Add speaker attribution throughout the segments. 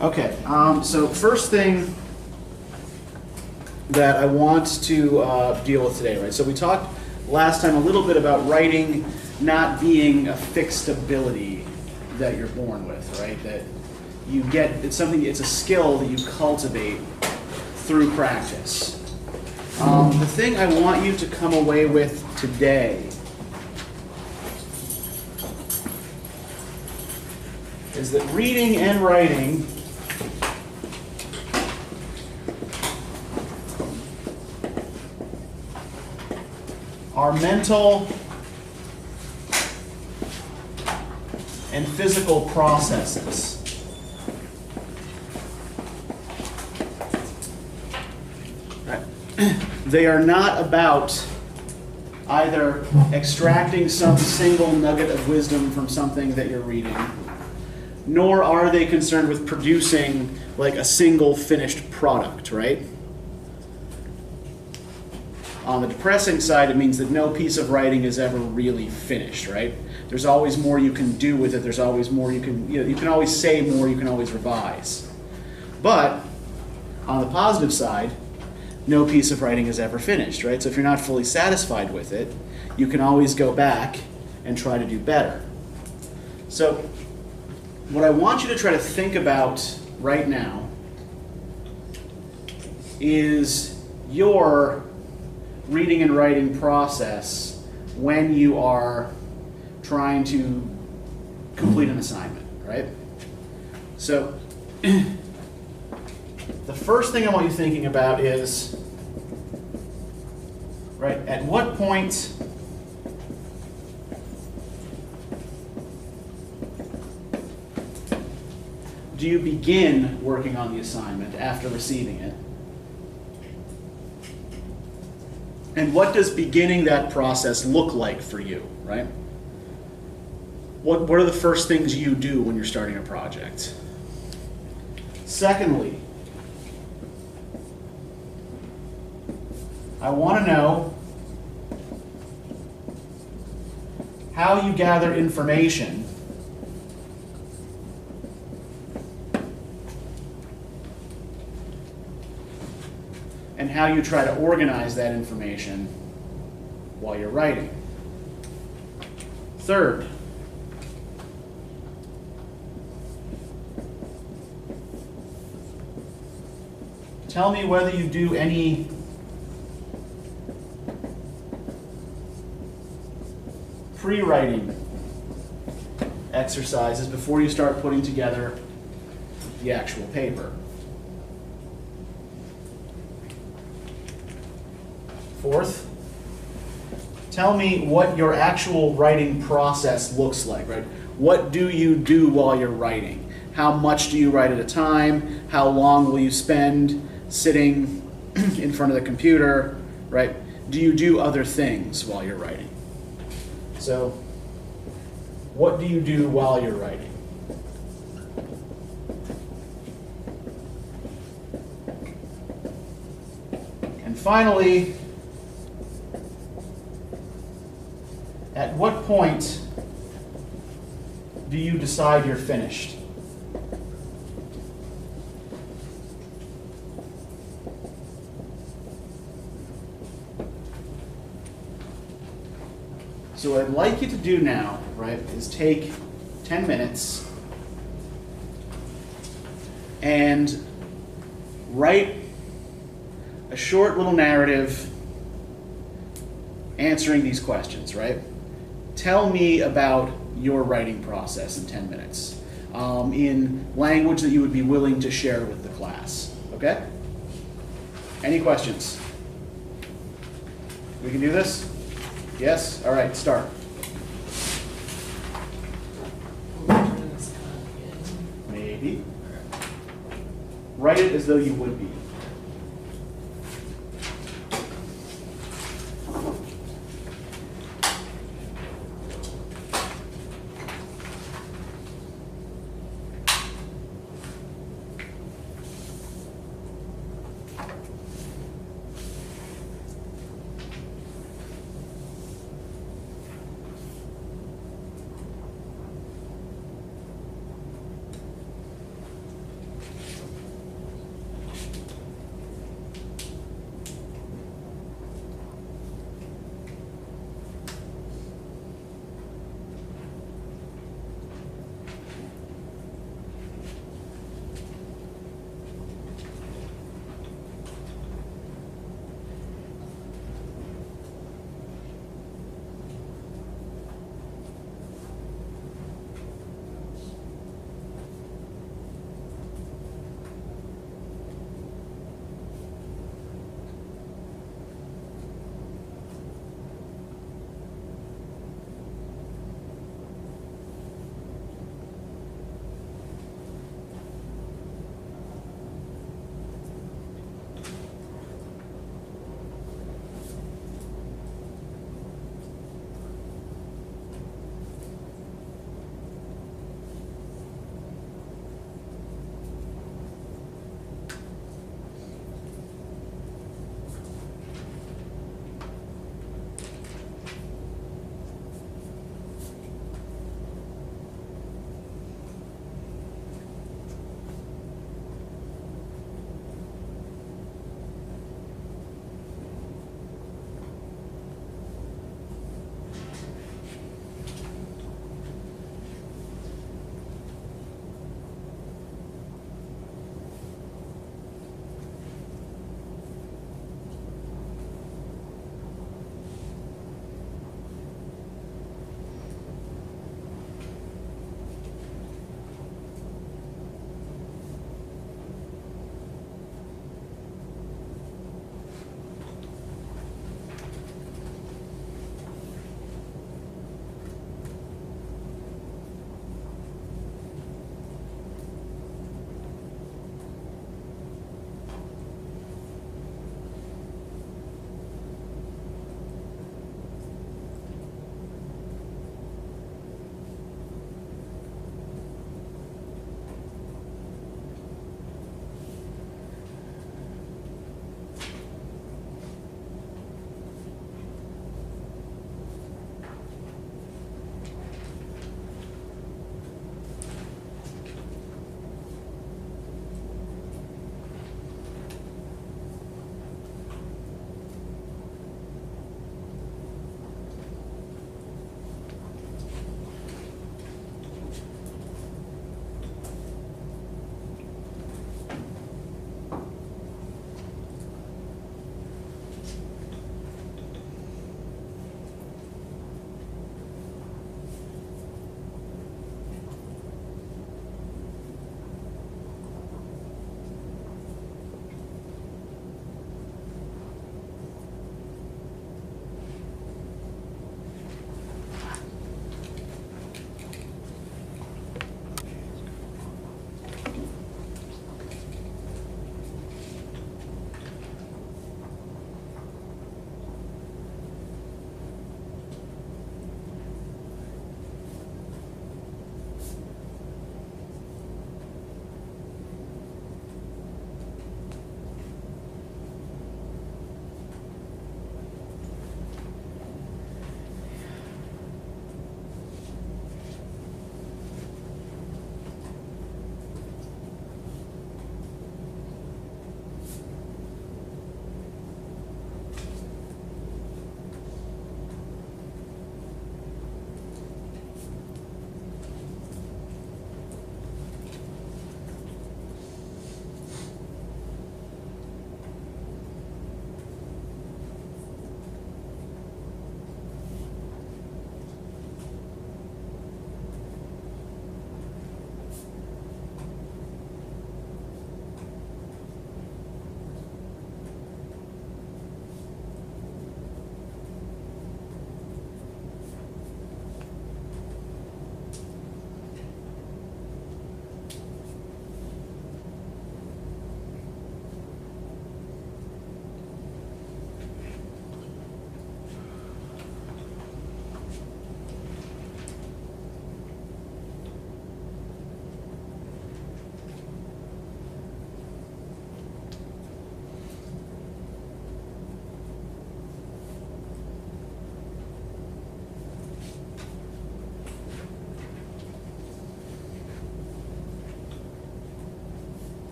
Speaker 1: Okay, so first thing that I want to deal with today, right? So we talked last time a little bit about writing not being a fixed ability that you're born with, right? That you get, it's a skill that you cultivate through practice. The thing I want you to come away with today is that reading and writing are mental and physical processes. They are not about either extracting some single nugget of wisdom from something that you're reading, nor are they concerned with producing like a single finished product, right? On the depressing side, it means that no piece of writing is ever really finished, right? There's always more you can do with it. There's always more you can always say more, you can always revise. But on the positive side, no piece of writing is ever finished, right? So if you're not fully satisfied with it, you can always go back and try to do better. So what I want you to try to think about right now is your reading and writing process when you are trying to complete an assignment, right? So the first thing I want you thinking about is, right, at what point do you begin working on the assignment after receiving it? And what does beginning that process look like for you, right? What are the first things you do when you're starting a project? Secondly, I want to know how you gather information and how you try to organize that information while you're writing. Third, tell me whether you do any pre-writing exercises before you start putting together the actual paper. Fourth, tell me what your actual writing process looks like, right? What do you do while you're writing? How much do you write at a time? How long will you spend sitting in front of the computer, right? Do you do other things while you're writing? So, what do you do while you're writing? And finally, at what point do you decide you're finished? So what I'd like you to do now, right, is take 10 minutes and write a short little narrative answering these questions, right? Tell me about your writing process in 10 minutes in language that you would be willing to share with the class, okay? Any questions? We can do this? Yes? All right, start. Maybe. Write it as though you would be.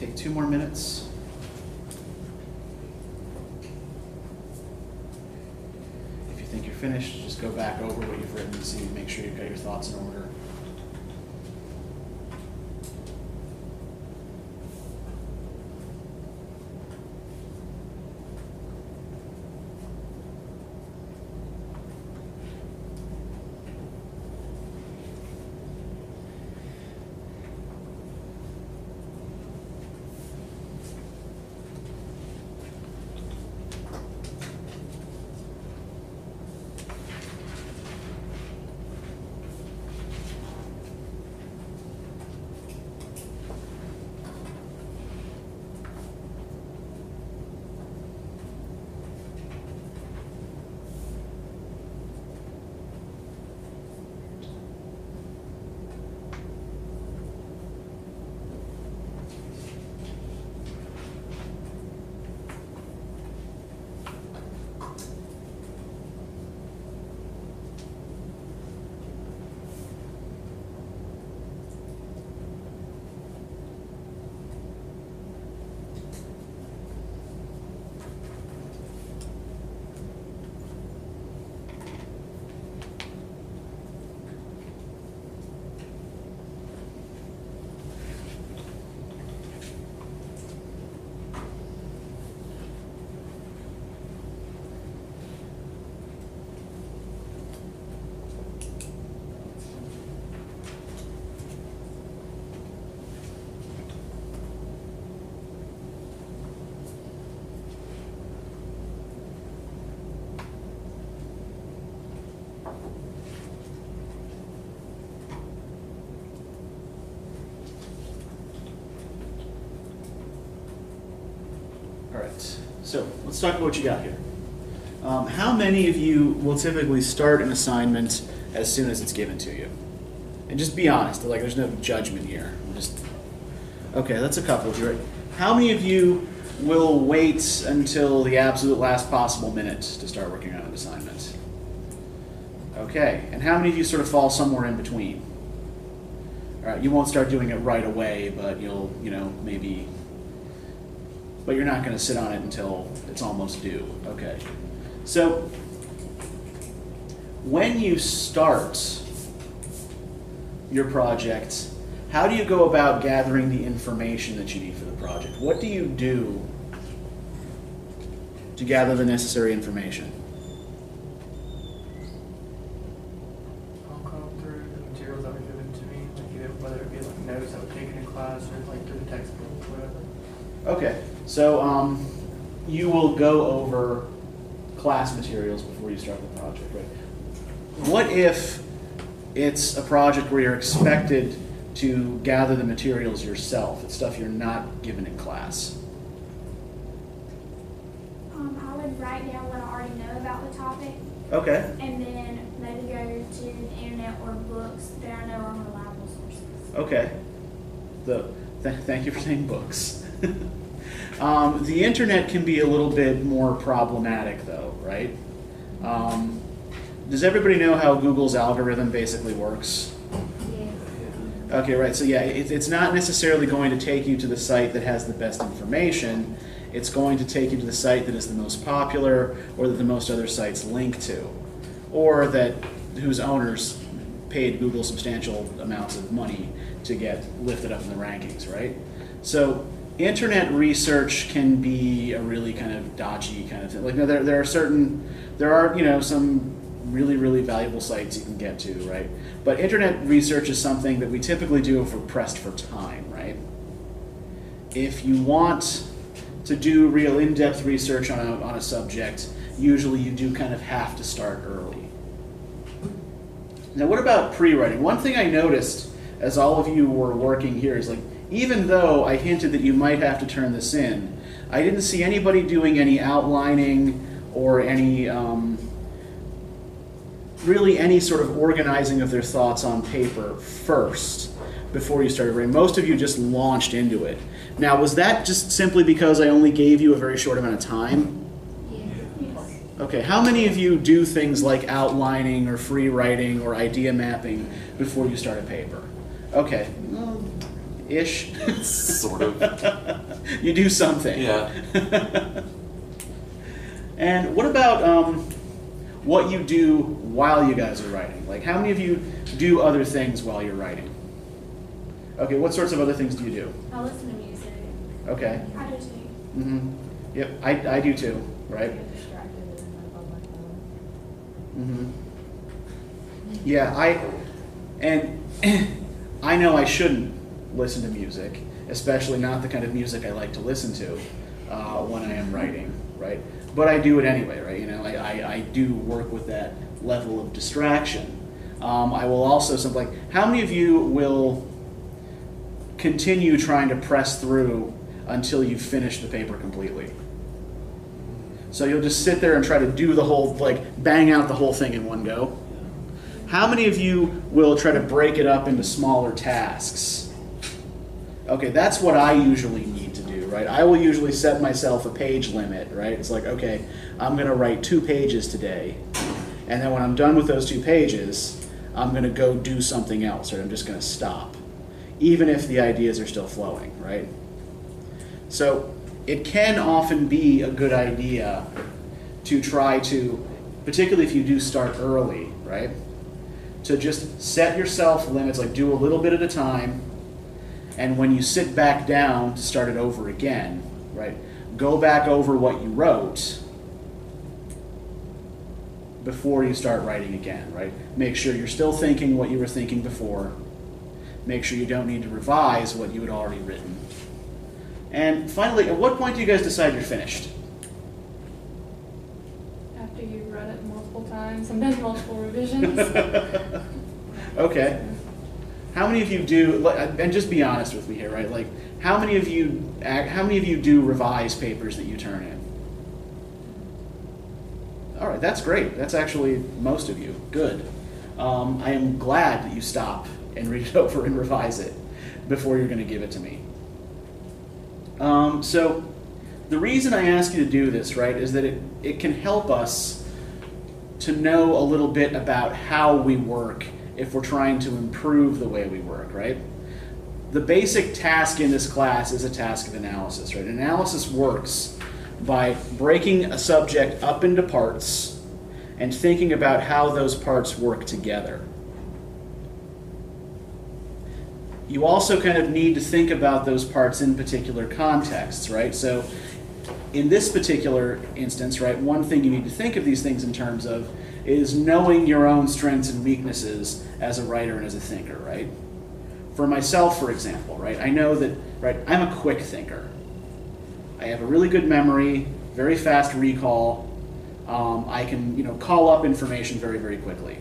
Speaker 1: take 2 more minutes. If you think you're finished, just go back over what you've written and see, make sure you've got your thoughts in order. So let's talk about what you got here. How many of you will typically start an assignment as soon as it's given to you? And just be honest, like there's no judgment here. Okay, that's a couple of you, right? How many of you will wait until the absolute last possible minute to start working on an assignment? Okay, and how many of you sort of fall somewhere in between? All right, you won't start doing it right away, but you'll, maybe. But you're not going to sit on it until it's almost due. Okay. So when you start your project, how do you go about gathering the information that you need for the project? What do you do to gather the necessary information?
Speaker 2: I'll go through the materials that were given to me, like either whether it be like notes that were taken in class or like through the textbook, whatever.
Speaker 1: Okay, so you will go over class materials before you start the project, right? What if it's a project where you're expected to gather the materials yourself? It's stuff you're not given in class.
Speaker 3: I would write down what I already know about the topic.
Speaker 1: Okay.
Speaker 3: And then maybe go to the internet or books that I know are reliable sources.
Speaker 1: Okay. Thank you for saying books. The internet can be a little bit more problematic though, right? Does everybody know how Google's algorithm basically works?
Speaker 3: Yeah.
Speaker 1: Okay, right, so yeah, it's not necessarily going to take you to the site that has the best information. It's going to take you to the site that is the most popular or that the most other sites link to, or that whose owners paid Google substantial amounts of money to get lifted up in the rankings, right? So internet research can be a really kind of dodgy kind of thing. Like, there are some really valuable sites you can get to, right? But internet research is something that we typically do if we're pressed for time, right? If you want to do real in-depth research on a subject, usually you do kind of have to start early. Now, what about pre-writing? One thing I noticed as all of you were working here is, like, even though I hinted that you might have to turn this in, I didn't see anybody doing any outlining or any really any sort of organizing of their thoughts on paper first before you started writing. Most of you just launched into it. Now, was that just simply because I only gave you a very short amount of time?
Speaker 3: Yes.
Speaker 1: Okay, how many of you do things like outlining or free writing or idea mapping before you start a paper? Okay, well, Ish.
Speaker 4: Sort of.
Speaker 1: You do something.
Speaker 4: Yeah.
Speaker 1: And what about what you do while you guys are writing? Like, how many of you do other things while you're writing? Okay, what sorts of other things do you do?
Speaker 3: I listen to music.
Speaker 1: Okay.
Speaker 3: I do too.
Speaker 1: Mm-hmm. Yep, I do too, right?
Speaker 5: Get distracted and I'm on my phone.
Speaker 1: Mm-hmm. Yeah, and I know I shouldn't listen to music, especially not the kind of music I like to listen to when I am writing, right? But I do it anyway, right? You know, I do work with that level of distraction. I will also, something like, how many of you will continue trying to press through until you finish the paper completely? So you'll just sit there and try to do the whole, like, bang out the whole thing in one go. How many of you will try to break it up into smaller tasks? Okay, that's what I usually need to do, right? I will usually set myself a page limit, right? It's like, okay, I'm going to write 2 pages today, and then when I'm done with those 2 pages, I'm going to go do something else, or I'm just going to stop, even if the ideas are still flowing, right? So it can often be a good idea to try to, particularly if you do start early, right? To just set yourself limits, like do a little bit at a time, and when you sit back down to start it over again, right? Go back over what you wrote before you start writing again, right? Make sure you're still thinking what you were thinking before. Make sure you don't need to revise what you had already written. And finally, at what point do you guys decide you're finished?
Speaker 5: After you've read it multiple times and done multiple revisions.
Speaker 1: Okay. How many of you do, and just be honest with me here, right? Like, how many of you do revise papers that you turn in? All right, that's great. That's actually most of you. Good. I am glad that you stop and read it over and revise it before you're going to give it to me. So the reason I ask you to do this, right, is that it can help us to know a little bit about how we work if we're trying to improve the way we work, right? The basic task in this class is a task of analysis, right? Analysis works by breaking a subject up into parts and thinking about how those parts work together. You also kind of need to think about those parts in particular contexts, right? So in this particular instance, right, one thing you need to think of these things in terms of is knowing your own strengths and weaknesses as a writer and as a thinker, right? For myself, for example, right, I know that, right, I'm a quick thinker. I have a really good memory, very fast recall. I can, call up information very, very quickly.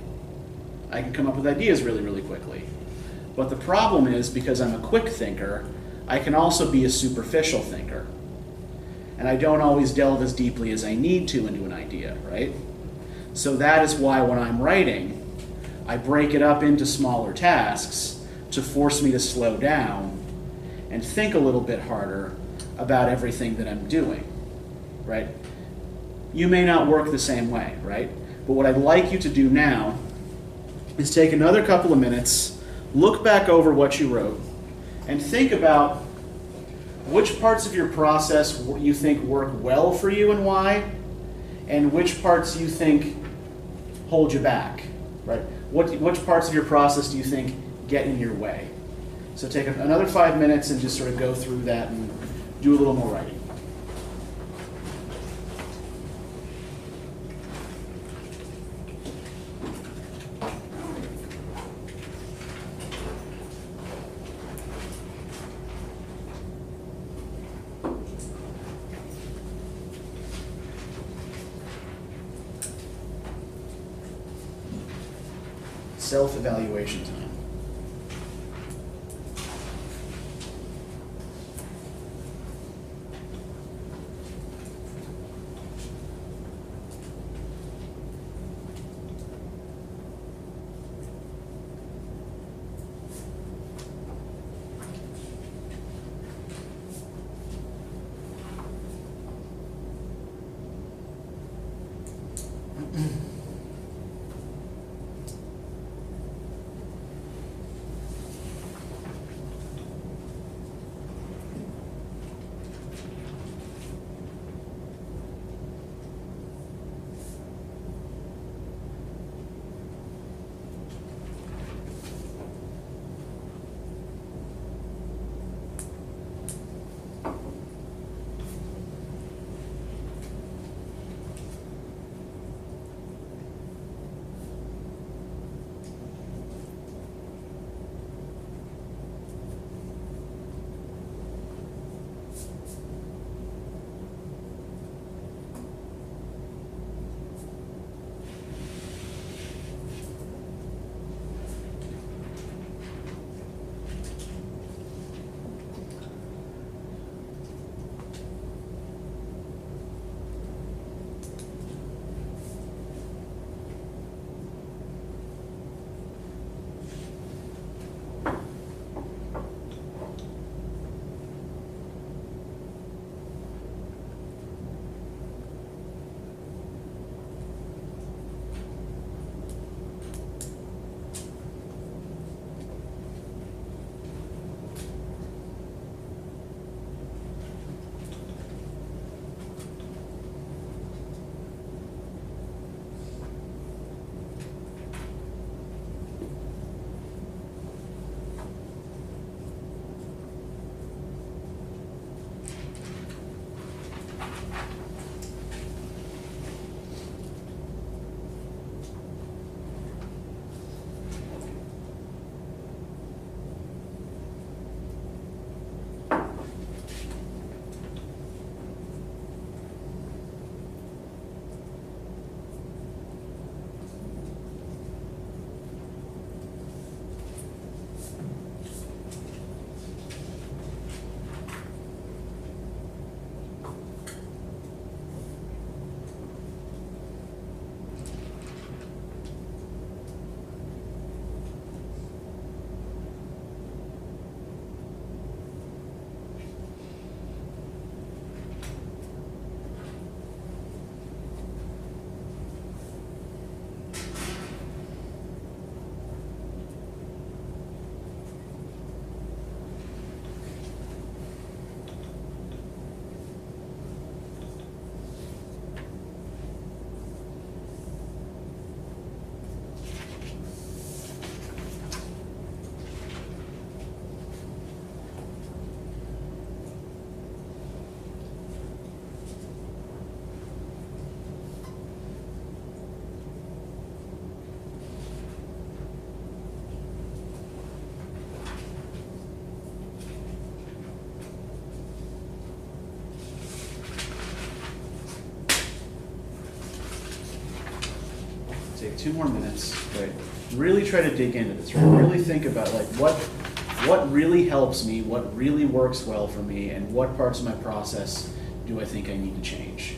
Speaker 1: I can come up with ideas really, really quickly. But the problem is, because I'm a quick thinker, I can also be a superficial thinker. And I don't always delve as deeply as I need to into an idea, right? So that is why when I'm writing, I break it up into smaller tasks to force me to slow down and think a little bit harder about everything that I'm doing, right? You may not work the same way, right? But what I'd like you to do now is take another couple of minutes, look back over what you wrote, and think about which parts of your process you think work well for you and why, and which parts you think hold you back, right? Which parts of your process do you think get in your way? So take another 5 minutes and just sort of go through that and do a little more writing. Self-evaluation time. take 2 more minutes, right? Really try to dig into this, right? Really think about like what really helps me, what really works well for me, and what parts of my process do I think I need to change.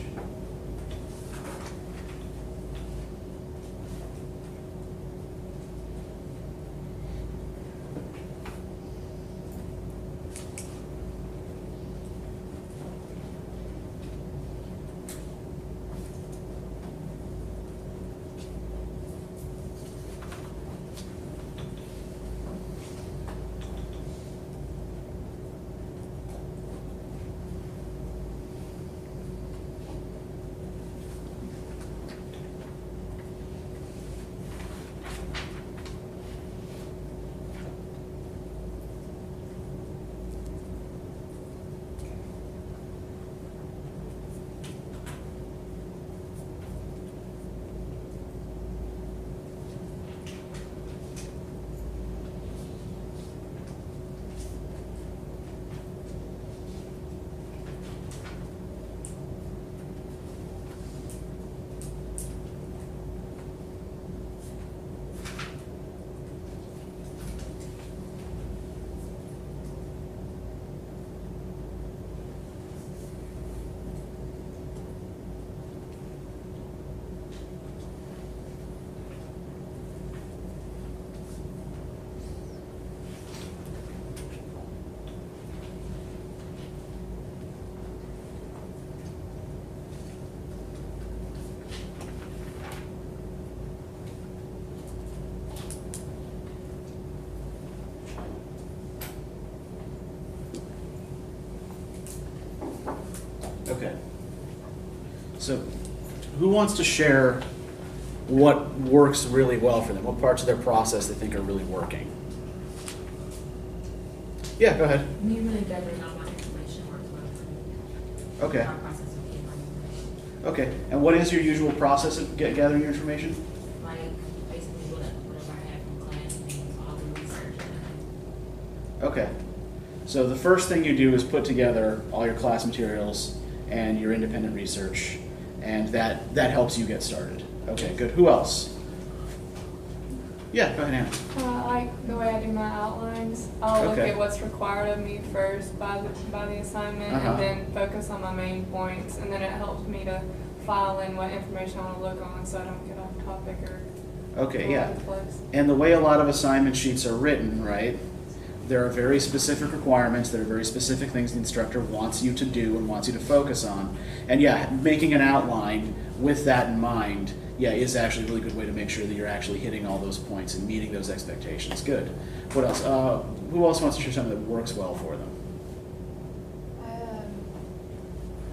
Speaker 1: Okay. So, who wants to share what works really well for them? What parts of their process they think are really working? Yeah, go ahead.
Speaker 6: Me really gathering all my information works well for me.
Speaker 1: Okay.
Speaker 6: My process of getting my information.
Speaker 1: Okay. And what is your usual process of gathering your information?
Speaker 6: Like basically whatever I have from class and all the research and
Speaker 1: Okay. So the first thing you do is put together all your class materials and your independent research, and that helps you get started. Okay, good. Who else? Yeah, go ahead, Anna.
Speaker 5: I like the way I do my outlines. I'll look
Speaker 1: Okay.
Speaker 5: at what's required of me first by the assignment,
Speaker 1: Uh-huh.
Speaker 5: and then focus on my main points, and then it helps me to file in what information I want to look on, so I don't get off topic or
Speaker 1: Okay,
Speaker 5: all
Speaker 1: yeah.
Speaker 5: over the place.
Speaker 1: And the way a lot of assignment sheets are written, right? There are very specific requirements, there are very specific things the instructor wants you to do and wants you to focus on. And yeah, making an outline with that in mind, yeah, is actually a really good way to make sure that you're actually hitting all those points and meeting those expectations. Good. What else? Who else wants to share something that works well for them?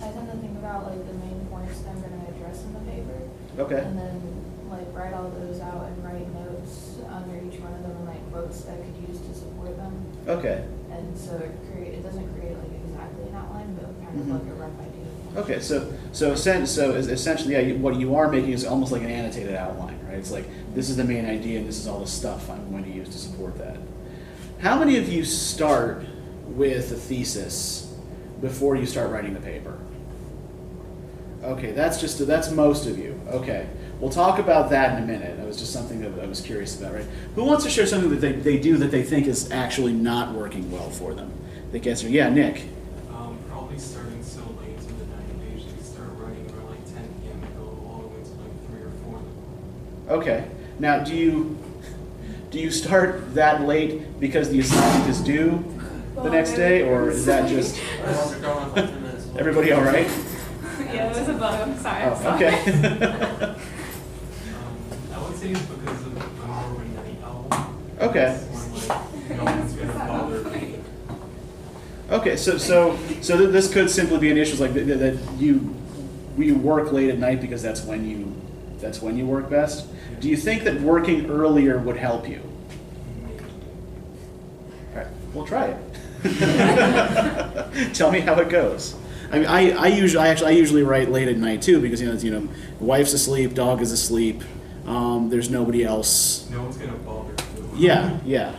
Speaker 7: I tend to think about like the main points that I'm going to address in the paper.
Speaker 1: Okay.
Speaker 7: And then like write all those out and write notes under each one of them and like quotes that I could use to support them.
Speaker 1: Okay.
Speaker 7: And so it doesn't create like exactly an outline, but kind of
Speaker 1: Mhm.
Speaker 7: like a rough idea.
Speaker 1: Okay, so essentially, yeah, what you are making is almost like an annotated outline, right? It's like, this is the main idea and this is all the stuff I'm going to use to support that. How many of you start with a thesis before you start writing the paper? Okay, that's most of you. Okay, we'll talk about that in a minute. That was just something that I was curious about, right? Who wants to share something that they do that they think is actually not working well for them? They gets yeah, Nick.
Speaker 4: Probably starting so late in the night. I usually start writing around like 10 p.m. and go all the way to like 3 or 4 in the morning.
Speaker 1: Okay. Now, do you start that late because the assignment is due the next day, or is that just everybody all right?
Speaker 5: Yeah, it was a bug. Sorry.
Speaker 1: Oh, okay.
Speaker 4: I would say it's because of I'm more of a night owl.
Speaker 1: Okay.
Speaker 4: When like no one's gonna bother me.
Speaker 1: Okay. So this could simply be an issue like that you work late at night because that's when you work best. Do you think that working earlier would help you? All right, we'll try it. Tell me how it goes. I mean, I usually write late at night too because wife's asleep, dog is asleep, there's nobody else.
Speaker 4: No one's gonna bother you.
Speaker 1: Yeah.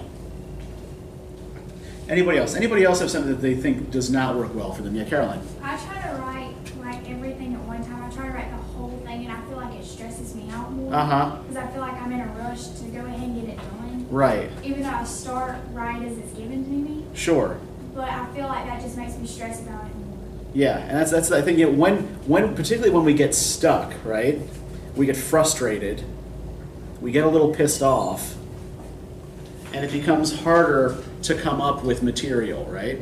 Speaker 1: Anybody else? Anybody else have something that they think does not work well for them? Yeah, Caroline.
Speaker 3: I try to write like everything at one time. I try to write the whole thing, and I feel like it stresses me out more.
Speaker 1: Uh-huh.
Speaker 3: Because I feel like I'm in a rush to go ahead and get it done.
Speaker 1: Right.
Speaker 3: Even though I start right as it's given to me.
Speaker 1: Sure.
Speaker 3: But I feel like that just makes me stress about it more.
Speaker 1: Yeah, and that's I think, when particularly when we get stuck, right? We get frustrated. We get a little pissed off. And it becomes harder to come up with material, right?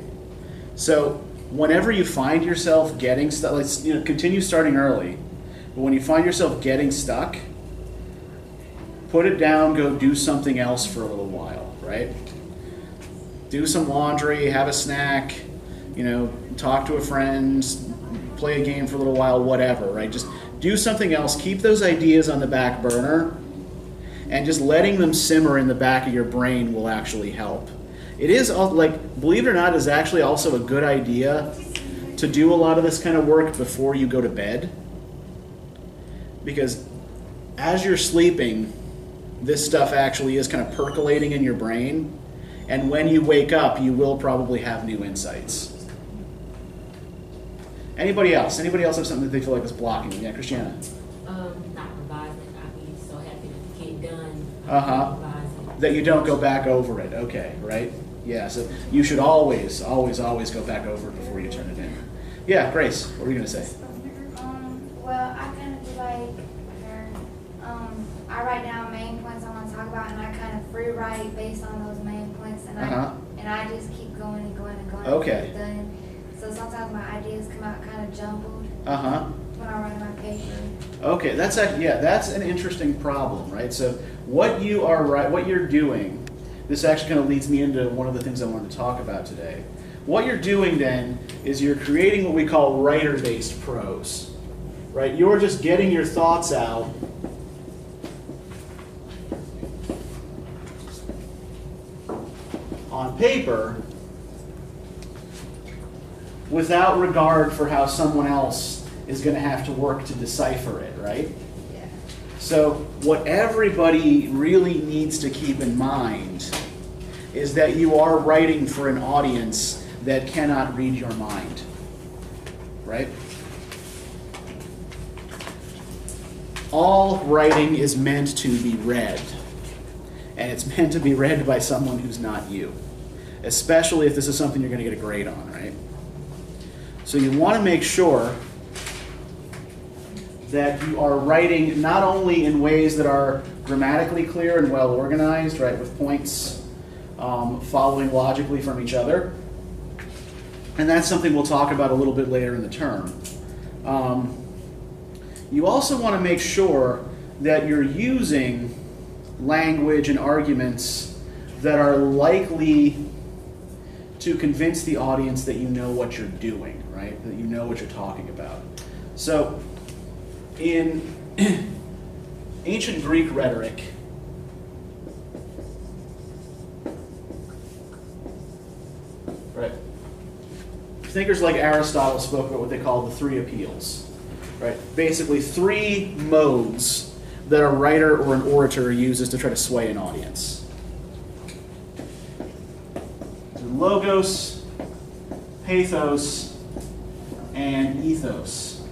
Speaker 1: So whenever you find yourself getting stuck, let's continue starting early. But when you find yourself getting stuck, put it down, go do something else for a little while, right? Do some laundry, have a snack, talk to a friend, play a game for a little while, whatever, right? Just do something else. Keep those ideas on the back burner, and just letting them simmer in the back of your brain will actually help. It is, believe it or not, is actually also a good idea to do a lot of this kind of work before you go to bed. Because as you're sleeping, this stuff actually is kind of percolating in your brain. And when you wake up, you will probably have new insights. Anybody else? Anybody else have something that they feel like is blocking them? Yeah, Christiana.
Speaker 6: Not revising. I'd be so happy to get done. Revising.
Speaker 1: That you don't go back over it. Okay, right? Yeah, so you should always, always, always go back over it before you turn it in. Yeah, Grace, what were you going to say?
Speaker 8: Well, I kind of do I write down main points I want to talk about, and I kind of free write based on those main points, and I just keep going and going and going.
Speaker 1: Okay.
Speaker 8: Done. So sometimes my ideas come out kind of jumbled. When I write my paper.
Speaker 1: Okay, that's an interesting problem, right? So what you're doing, this actually kind of leads me into one of the things I wanted to talk about today. What you're doing then is you're creating what we call writer-based prose, right? You're just getting your thoughts out on paper without regard for how someone else is going to have to work to decipher it, right?
Speaker 8: Yeah.
Speaker 1: So what everybody really needs to keep in mind is that you are writing for an audience that cannot read your mind, right? All writing is meant to be read, and it's meant to be read by someone who's not you, especially if this is something you're going to get a grade on, right? So you want to make sure that you are writing not only in ways that are grammatically clear and well organized, right, with points following logically from each other, and that's something we'll talk about a little bit later in the term. You also want to make sure that you're using language and arguments that are likely to convince the audience that you know what you're doing, right? That you know what you're talking about. So, in ancient Greek rhetoric, right, thinkers like Aristotle spoke about what they call the three appeals, right? Basically, three modes that a writer or an orator uses to try to sway an audience. Logos, pathos, and ethos.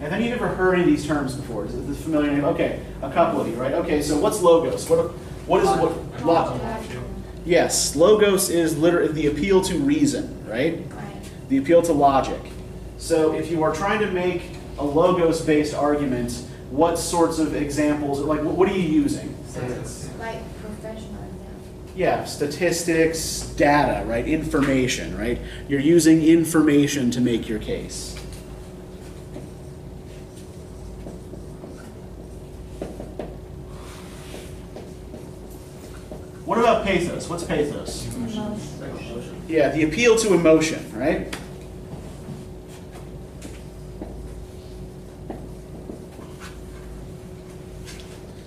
Speaker 1: Have any of you ever heard any of these terms before? Is this a familiar name? Okay, a couple of you, right? Okay, so what's logos? Yes, logos is literally the appeal to reason, right? The appeal to logic. So if you are trying to make a logos-based argument, what sorts of examples, like what are you using?
Speaker 8: Like professional example.
Speaker 1: Yeah, statistics, data, right? Information, right? You're using information to make your case. What about pathos? What's pathos?
Speaker 8: Emotion.
Speaker 1: Yeah, the appeal to emotion, right?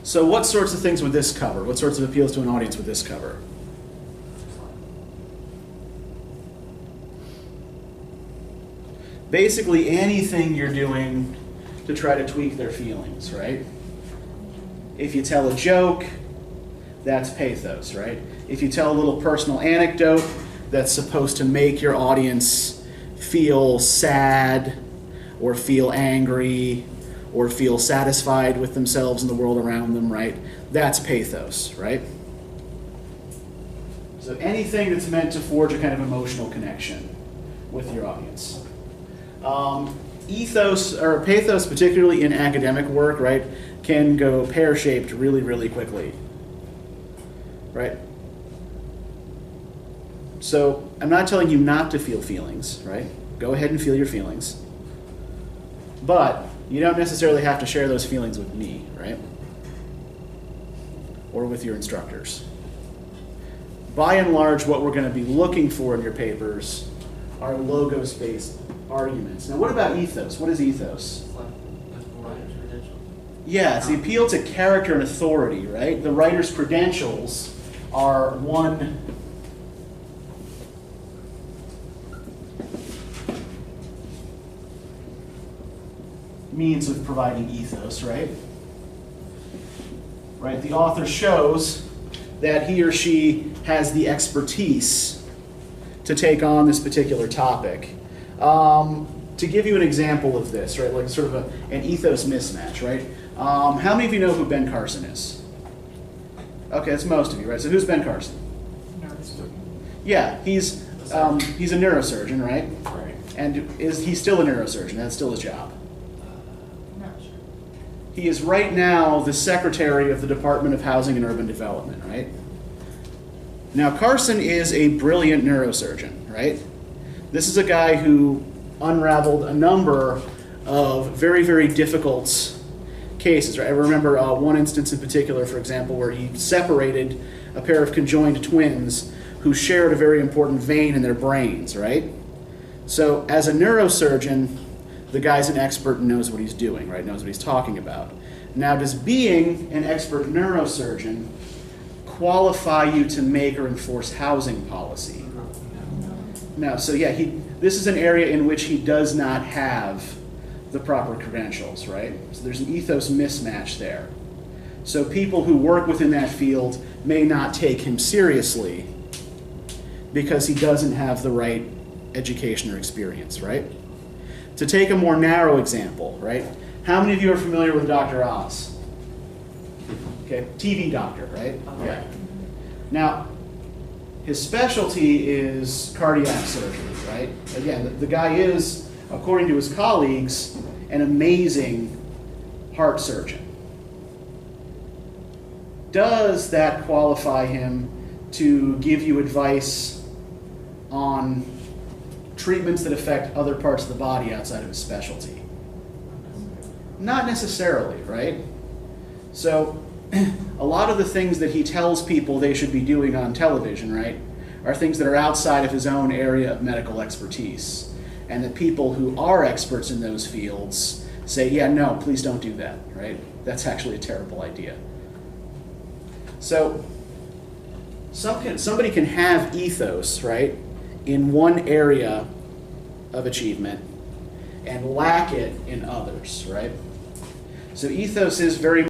Speaker 1: So what sorts of things would this cover? What sorts of appeals to an audience would this cover? Basically anything you're doing to try to tweak their feelings, right? If you tell a joke, that's pathos, right? If you tell a little personal anecdote that's supposed to make your audience feel sad or feel angry or feel satisfied with themselves and the world around them, right? That's pathos, right? So anything that's meant to forge a kind of emotional connection with your audience. Ethos, or pathos, particularly in academic work, right, can go pear-shaped really, really quickly, right? So I'm not telling you not to feel feelings, right? Go ahead and feel your feelings. But you don't necessarily have to share those feelings with me, right? Or with your instructors. By and large, what we're going to be looking for in your papers are logos-based arguments. Now, what about ethos? What is ethos?
Speaker 4: It's like the writer's credentials.
Speaker 1: Yeah, it's the appeal to character and authority, right? The writer's credentials are one means of providing ethos, right? Right, the author shows that he or she has the expertise to take on this particular topic. To give you an example of this, right, like sort of an ethos mismatch, right? How many of you know who Ben Carson is? Okay, that's most of you, right? So who's Ben Carson? Yeah, he's a neurosurgeon, right?
Speaker 2: Right.
Speaker 1: And he's still a neurosurgeon? That's still his job.
Speaker 2: Not sure.
Speaker 1: He is right now the secretary of the Department of Housing and Urban Development, right? Now, Carson is a brilliant neurosurgeon, right? This is a guy who unraveled a number of very, very difficult cases, right? I remember one instance in particular, for example, where he separated a pair of conjoined twins who shared a very important vein in their brains, right? So as a neurosurgeon, the guy's an expert and knows what he's doing, right? Knows what he's talking about. Now, does being an expert neurosurgeon qualify you to make or enforce housing policy? No. So yeah, this is an area in which he does not have the proper credentials, right? So there's an ethos mismatch there. So people who work within that field may not take him seriously because he doesn't have the right education or experience, right? To take a more narrow example, right? How many of you are familiar with Dr. Oz? Okay, TV doctor, right? Yeah. Now, his specialty is cardiac surgery, right? Again, the guy is, according to his colleagues, an amazing heart surgeon. Does that qualify him to give you advice on treatments that affect other parts of the body outside of his specialty? Not necessarily, right? So, a lot of the things that he tells people they should be doing on television, right, are things that are outside of his own area of medical expertise. And that people who are experts in those fields say, yeah, no, please don't do that, right? That's actually a terrible idea. So, somebody can have ethos, right, in one area of achievement and lack it in others, right? So ethos is very